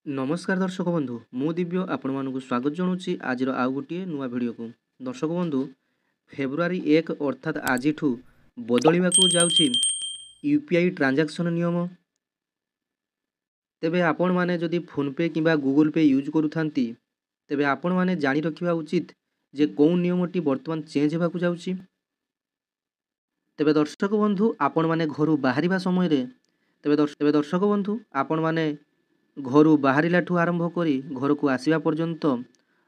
नमस्कार दर्शक बंधु मु दिव्य आपण मानक स्वागत जनाऊँगी आज आउ गोटे नुआ भिडियो को। दर्शक बंधु फेब्रुआरी 1 अर्थात आज बदलवाक जाऊँगी यूपीआई ट्रांजैक्शन नियम। तेबे आपण माने जदि फोनपे किंबा गूगल पे यूज करूथांती तेबे आपण माने जानी रखिबा उचित जे कौन नियमटी वर्तमान चेंज होगा जाऊँगी। तेबे दर्शक बंधु आपण माने घरू बाहरिबा समय रे तेबे दर्शक बंधु आपण माने घरू बाहरिलाठू आरंभ करी घर को आसिबा पर्यंत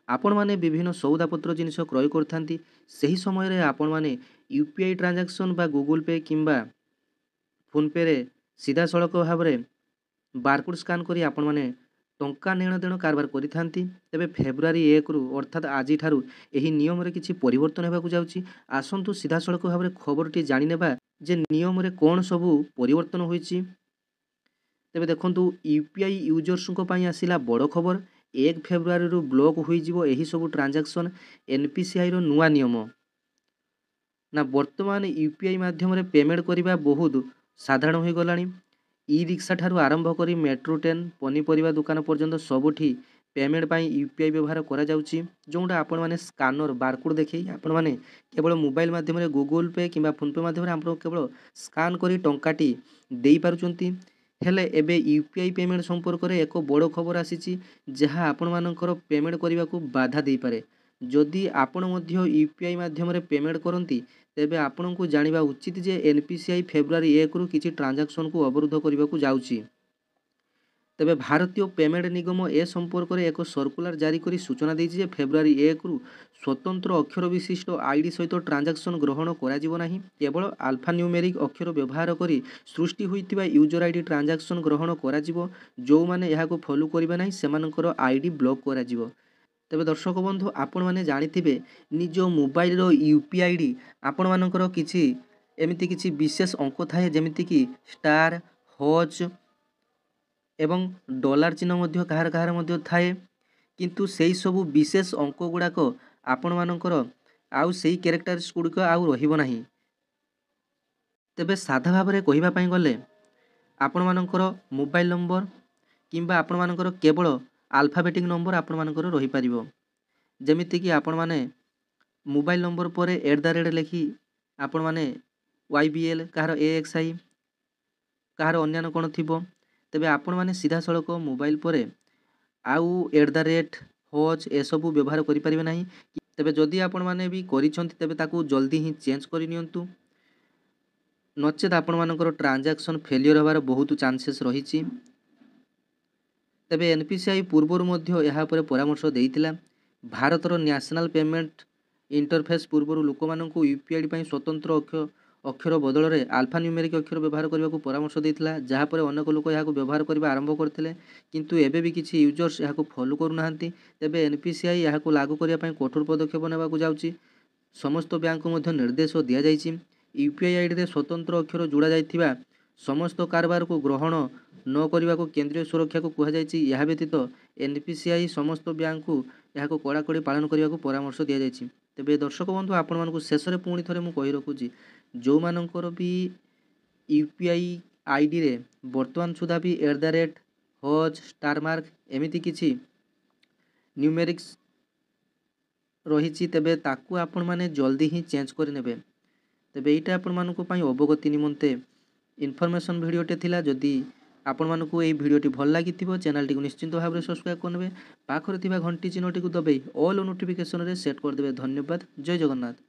आपण माने विभिन्न सौदापत्र जिनिस क्रय करथांती। सही समय रे आपण माने यूपीआई ट्रांजैक्शन बा गूगल पे किंबा फोनपे रे सीधा सड़क भाव में बारकोड स्कान करी आपण माने टंका नेण देण कारबार करिथांती। तेबे फेब्रुआरी 1 रु अर्थात आज ठारू एही नियम रे किछि परिवर्तन हेबाकू जाउची। आसंतु सीधा सड़क भाव में खबरटी जानि नेबा जे नियम रे कोन सबु परिवर्तन होईची। तेबे देखंतु यूपीआई यूजर्स को पई आसिला बड़ खबर 1 फेब्रुआरी रु ब्लॉक होई जिवो एही सबु ट्रांजैक्शन एनपीसीआई रो नुआ नियम ना वर्तमान यूपीआई माध्यम रे पेमेंट करिबा बहुत साधारण होई गलानी। ई रिक्शा ठारू आरंभ करी मेट्रो ट्रेन पनीपरिया दुकान पर्यंत सबुठी पेमेंट पाई यूपीआई व्यवहार करा जाउची। जोंडा आपण माने स्कानर बारकोड देखै आपण माने केवल मोबाइल माध्यम रे गूगल पे किंबा फोन पे माध्यम रे आपण केवल स्कान करी टंकाटी देई पारुचंती। हेले एबे यूपीआई पेमेंट संपर्क रे एक बड़ खबर आसीची जहाँ आपण मानकर पेमेंट करने को बाधा दे पारे। जदि आपण मध्य यूपीआई माध्यम रे पेमेंट करती तेबे आपण को जानिबा उचित जे एनपीसीआई फेब्रुआरी 1 रु किछि ट्रांजैक्शन को अवरुद्ध करने को जाउची। तेबे भारतीय पेमेंट निगम ए संपर्क में एक सर्कुलर जारी करी सूचना देछि जे फेब्रुआरी 1 रु स्वतंत्र अक्षर विशिष्ट आईडी सहित ट्रांजैक्शन ग्रहण करा जिवो नाही। केवल अल्फा न्यूमेरिक अक्षर व्यवहार करी सृष्टि होइतिबा यूजर आईडी ट्रांजैक्शन ग्रहण करा जिवो। जो माने एहाको फॉलो करिबा नाही सेमानकर आईडी ब्लॉक करा जिवो। तेबे दर्शक बंधु आपण माने जानिथिबे निज मोबाइल रो यूपीआई आईडी आपण मानकर किछि एमिति किछि विशेष अंक थाए जेमिति कि स्टार हज एवं डॉलर चिन्ह मध्य कहार कहार मध्य थाए। किंतु सेई सबु विशेष अंक गुड़ाक आपण मानकर आउ सेई कैरेक्टर्स गुड़िक आउ रहिबो नाही। तेबे साधा भाव में कहिबा पई गले आपण मानकर मोबाइल नंबर किंबा आपण मानकर केवल अल्फाबेटिक नंबर आपण मानकर रही परिबो। जेमिति कि आपण माने मोबाइल नंबर पर @ लिखि आपण माने YBL कहार AXI कहार अन्यान कोन थिबो। तेबे आपण माने सीधा सड़क मोबाइल पर आउ @ हज ए सबु व्यवहार करि परिबे नाही। तेबे जदि आपण माने भी करिसंती तेबे ताकू जल्दी ही चेंज करि नियंतु नचेत आपण मानकर ट्रांजैक्शन फेलियर होबार बहुत चांसेस रहिछि। तेबे एनपीसीआई पूर्वर मध्य यहाँ पर परामर्श देइतिला। भारतर नेशनल पेमेंट इंटरफेस पूर्वर लोक मानकू यूपीआई पई स्वतंत्र अक्षर बदल में अल्फा न्यूमेरिक अक्षर व्यवहार करने को परामर्श देइतिला। जहाँ पर अनेक लोक यहाँ व्यवहार करने आरंभ करते किंतु एबे भी किसी यूजर्स यहाँ फॉलो करूना। तेबे एनपीसीआई यहाँ लागू करने कठोर पदक्षेप नेबाकू जाउची। समस्त बैंक को मध्य निर्देश दिया जाइछि। यूपीआई आईडी रे स्वतंत्र अक्षर जोड़ा जाइथिबा समस्त कारबार को ग्रहण न करने को केंद्रीय सुरक्षा को कहुଯାଇଛି। यह व्यतीत एनपीसीआई समस्त बैंक को यहाँ कड़ाकड़ी पालन करने को परामर्श दि जाइछि। तेबे दर्शक बंधु आपण मानकू शेष में पुणी थे मुझे रखुची जो मानकर भी यूपीआई आईडी रे वर्तमान सुधा भी @ हज स्टार मार्क एमिति किछि न्यूमेरिक्स रही तेबे ताकू आपण माने जल्दी ही चेंज कर नेबे। तेबे एटा आपण मानकू पई अवगति निमंते इनफॉरमेशन भिडियोटे थिला। जदि आपण मानकू एई भिडियोटी भल लागिथिबो चैनल टी को निश्चिंत भाव में सब्सक्राइब करनेबे। पाखरे थिबा घंटी चिन्हटी को दबाई ऑल नोटिफिकेशन रे सेट कर देबे। धन्यवाद। जय जगन्नाथ।